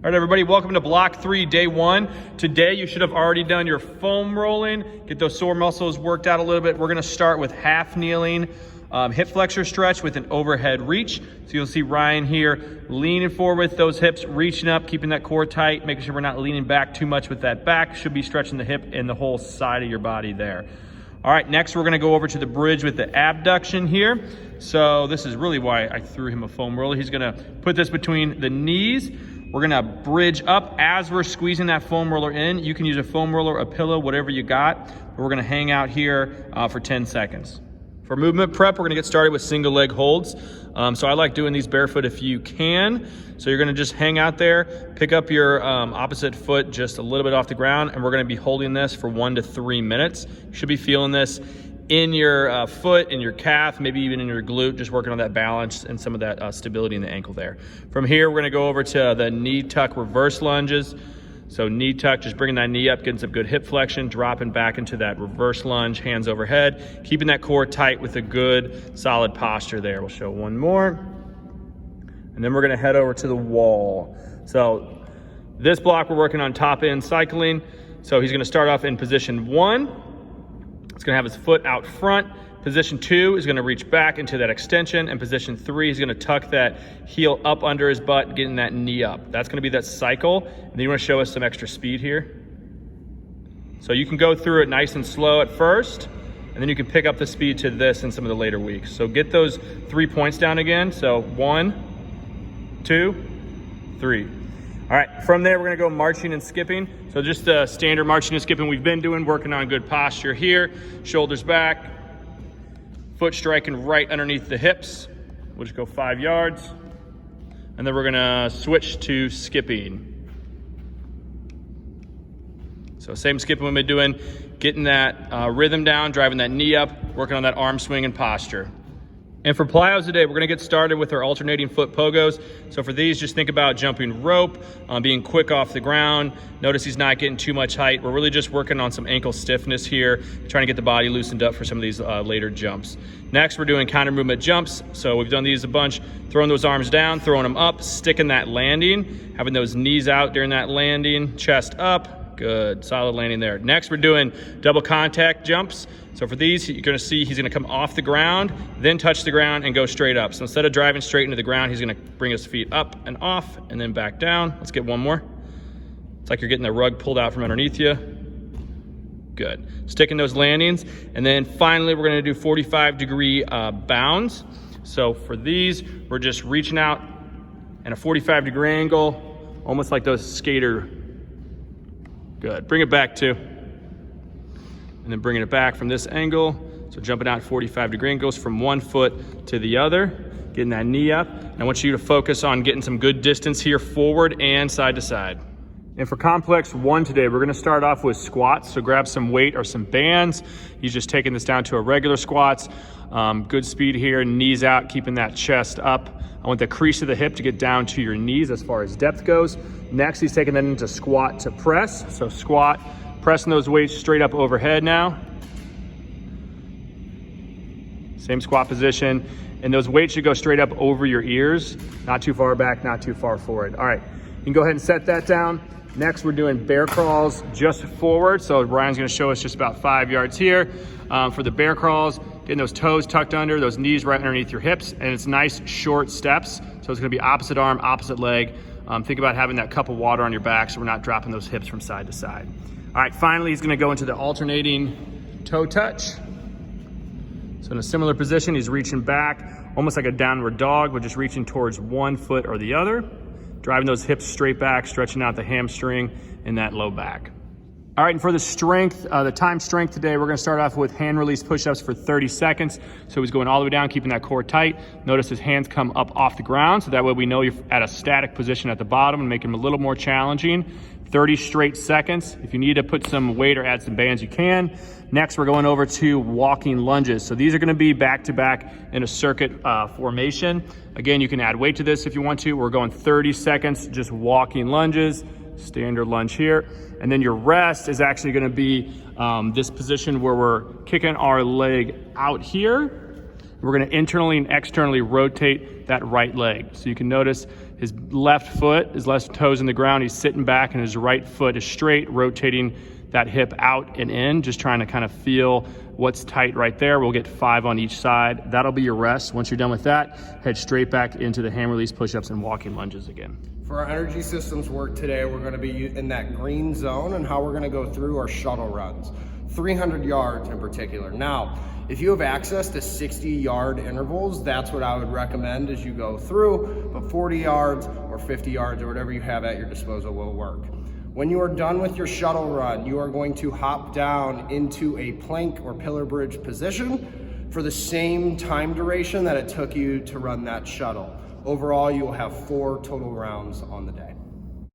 All right, everybody, welcome to block 3, day 1. Today, you should have already done your foam rolling, get those sore muscles worked out a little bit. We're gonna start with half kneeling, hip flexor stretch with an overhead reach. So you'll see Ryan here leaning forward with those hips, reaching up, keeping that core tight, making sure we're not leaning back too much with that back. Should be stretching the hip and the whole side of your body there. All right, next we're gonna go over to the bridge with the abduction here. So this is really why I threw him a foam roller. He's gonna put this between the knees. We're gonna bridge up as we're squeezing that foam roller in. You can use a foam roller, a pillow, whatever you got. We're gonna hang out here for 10 seconds. For movement prep, we're gonna get started with single leg holds. So I like doing these barefoot if you can. So you're gonna just hang out there, pick up your opposite foot just a little bit off the ground, and we're gonna be holding this for 1 to 3 minutes. You should be feeling this in your foot, in your calf, maybe even in your glute, just working on that balance and some of that stability in the ankle there. From here, we're gonna go over to the knee tuck reverse lunges. So knee tuck, just bringing that knee up, getting some good hip flexion, dropping back into that reverse lunge, hands overhead, keeping that core tight with a good solid posture there. We'll show one more. And then we're gonna head over to the wall. So this block, we're working on top end cycling. So he's gonna start off in position 1. He's gonna have his foot out front. Position 2 is gonna reach back into that extension, and position 3 is gonna tuck that heel up under his butt, getting that knee up. That's gonna be that cycle. And then you wanna show us some extra speed here. So you can go through it nice and slow at first, and then you can pick up the speed to this in some of the later weeks. So get those 3 points down again. So 1, 2, 3. All right, from there, we're gonna go marching and skipping. So just the standard marching and skipping we've been doing, working on good posture here, shoulders back, foot striking right underneath the hips. We'll just go 5 yards. And then we're gonna switch to skipping. So same skipping we've been doing, getting that rhythm down, driving that knee up, working on that arm swing and posture. And for plyos today, we're gonna get started with our alternating foot pogos. So for these, just think about jumping rope, being quick off the ground. Notice he's not getting too much height. We're really just working on some ankle stiffness here, trying to get the body loosened up for some of these later jumps. Next, we're doing counter movement jumps. So we've done these a bunch, throwing those arms down, throwing them up, sticking that landing, having those knees out during that landing, chest up. Good, solid landing there. Next, we're doing double contact jumps. So for these, you're gonna see he's gonna come off the ground, then touch the ground and go straight up. So instead of driving straight into the ground, he's gonna bring his feet up and off and then back down. Let's get one more. It's like you're getting the rug pulled out from underneath you. Good, sticking those landings. And then finally, we're gonna do 45-degree bounds. So for these, we're just reaching out in a 45-degree angle, almost like those skater. Good, bring it back too. And then bringing it back from this angle. So jumping out 45-degree angles from one foot to the other, getting that knee up. And I want you to focus on getting some good distance here forward and side to side. And for complex 1 today, we're gonna start off with squats. So grab some weight or some bands. He's just taking this down to a regular squats. Good speed here, knees out, keeping that chest up. I want the crease of the hip to get down to your knees as far as depth goes. Next, he's taking that into squat to press. So squat, pressing those weights straight up overhead now. Same squat position. And those weights should go straight up over your ears, not too far back, not too far forward. All right, you can go ahead and set that down. Next, we're doing bear crawls just forward. So Ryan's gonna show us just about 5 yards here. For the bear crawls, getting those toes tucked under, those knees right underneath your hips, and it's nice short steps. So it's gonna be opposite arm, opposite leg. Think about having that cup of water on your back so we're not dropping those hips from side to side. All right, finally, he's gonna go into the alternating toe touch. So in a similar position, he's reaching back, almost like a downward dog, but just reaching towards one foot or the other, driving those hips straight back, stretching out the hamstring and that low back. All right, and for the strength, the time strength today, we're gonna start off with hand release push-ups for 30 seconds. So he's going all the way down, keeping that core tight. Notice his hands come up off the ground, so that way we know you're at a static position at the bottom and make him a little more challenging. 30 straight seconds. If you need to put some weight or add some bands, you can. Next, we're going over to walking lunges. So these are gonna be back-to-back in a circuit formation. Again, you can add weight to this if you want to. We're going 30 seconds, just walking lunges, standard lunge here. And then your rest is actually gonna be this position where we're kicking our leg out here. We're gonna internally and externally rotate that right leg. So you can notice his left toes in the ground. He's sitting back and his right foot is straight, rotating that hip out and in, just trying to kind of feel what's tight right there. We'll get 5 on each side. That'll be your rest. Once you're done with that, head straight back into the hand release push-ups and walking lunges again. For our energy systems work today, we're going to be in that green zone, and how we're going to go through our shuttle runs, 300 yards in particular. Now, if you have access to 60-yard intervals, that's what I would recommend as you go through, but 40 yards or 50 yards or whatever you have at your disposal will work. When you are done with your shuttle run, you are going to hop down into a plank or pillar bridge position for the same time duration that it took you to run that shuttle. Overall, you will have 4 total rounds on the day.